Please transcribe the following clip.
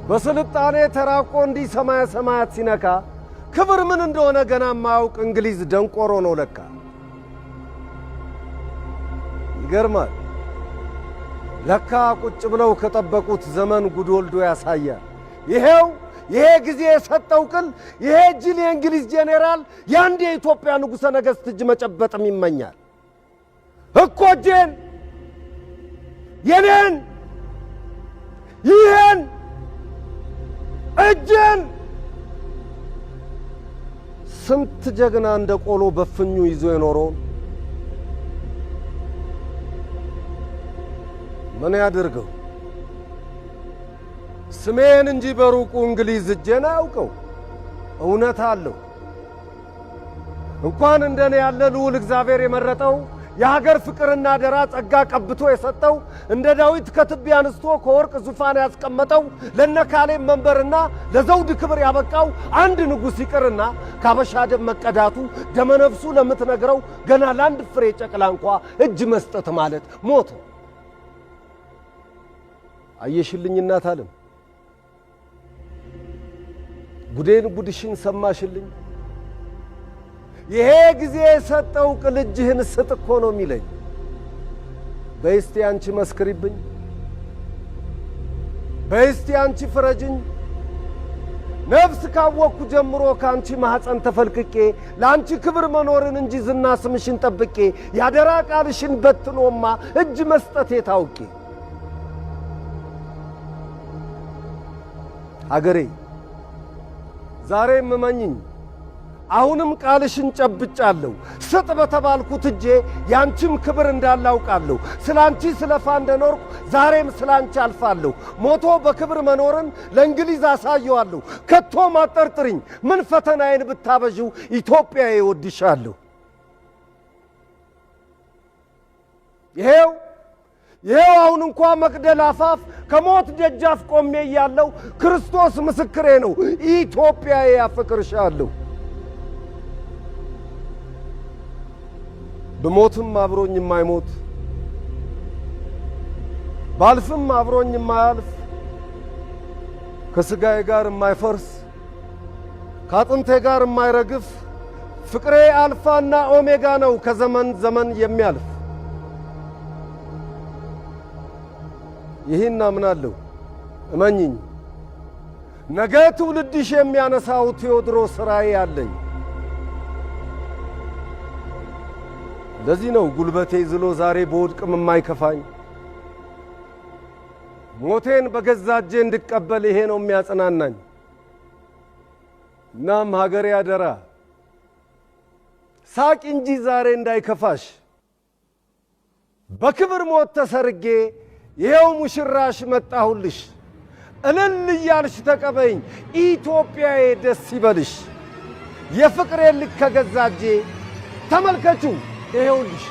በስልጣኔ ተራቆ እንዲህ ሰማያ ሰማያት ሲነካ ክብር ምን እንደሆነ ገና ማያውቅ እንግሊዝ ደንቆሮ ነው ለካ። ይገርማል። ለካ ቁጭ ብለው ከጠበቁት ዘመን ጉድ ወልዶ ያሳያል። ይሄ ጊዜ የሰጠው ቅል ይሄ ጅል የእንግሊዝ ጄኔራል ያንድ የኢትዮጵያ ንጉሠ ነገሥት እጅ መጨበጥም ይመኛል እኮ እጄን የኔን ይሄን እጄን ስንት ጀግና እንደ ቆሎ በፍኙ ይዞ የኖረውን ምን ያድርገው? ስሜን እንጂ በሩቁ እንግሊዝ እጄን አያውቀው። እውነት አለው። እንኳን እንደኔ ያለ ልዑል እግዚአብሔር የመረጠው የሀገር ፍቅርና አደራ ጸጋ ቀብቶ የሰጠው እንደ ዳዊት ከትቢያ አንስቶ ከወርቅ ዙፋን ያስቀመጠው ለነካሌም መንበርና ለዘውድ ክብር ያበቃው አንድ ንጉሥ ይቅርና ካበሻ ደም መቀዳቱ ደመነፍሱ ለምትነግረው ገና ለአንድ ፍሬ ጨቅላ እንኳ እጅ መስጠት ማለት ሞት። አየሽልኝ እናት ዓለም ጉዴን ጉድሽን ሰማሽልኝ። ይሄ ጊዜ የሰጠው ቅል እጅህን ስጥ እኮ ነው የሚለኝ። በይስቲ አንቺ መስክሪብኝ፣ በይስቲ አንቺ ፍረጅኝ። ነፍስ ካወቅኩ ጀምሮ ከአንቺ ማኅፀን ተፈልቅቄ ለአንቺ ክብር መኖርን እንጂ ዝና ስምሽን ጠብቄ ያደራ ቃልሽን በትኖማ እጅ መስጠቴ ታውቄ አገሬ ዛሬም እመኝኝ አሁንም ቃልሽን ጨብጫለሁ። ስጥ በተባልኩት እጄ ያንቺም ክብር እንዳላውቃለሁ። ስላንቺ ስለፋ እንደኖርኩ ዛሬም ስላንቺ አልፋለሁ። ሞቶ በክብር መኖርን ለእንግሊዝ አሳየዋለሁ። ከቶም አጠርጥሪኝ ምን ፈተናዬን ብታበዥው ኢትዮጵያዬ እወድሻለሁ። ይሄው አሁን እንኳ መቅደል አፋፍ ከሞት ደጃፍ ቆሜ እያለሁ ክርስቶስ ምስክሬ ነው ኢትዮጵያዬ አፈቅርሻለሁ። ብሞትም አብሮኝ የማይሞት ባልፍም አብሮኝ የማያልፍ ከሥጋዬ ጋር የማይፈርስ ከአጥንቴ ጋር የማይረግፍ ፍቅሬ አልፋና ኦሜጋ ነው ከዘመን ዘመን የሚያልፍ። ይህን አምናለሁ እመኝኝ። ነገ ትውልድሽ የሚያነሳው ቴዎድሮስ ራእይ አለኝ። ለዚህ ነው ጉልበቴ ዝሎ ዛሬ በወድቅም የማይከፋኝ። ሞቴን በገዛ እጄ እንድቀበል ይሄ ነው የሚያጽናናኝ። እናም ሀገሬ አደራ ሳቂ እንጂ ዛሬ እንዳይከፋሽ። በክብር ሞት ተሰርጌ ይሄው ሙሽራሽ መጣሁልሽ። እልል እያልሽ ተቀበይኝ ኢትዮጵያዬ ደስ ይበልሽ። የፍቅሬ ልክ ከገዛ እጄ ተመልከቹ ይሄውልሽ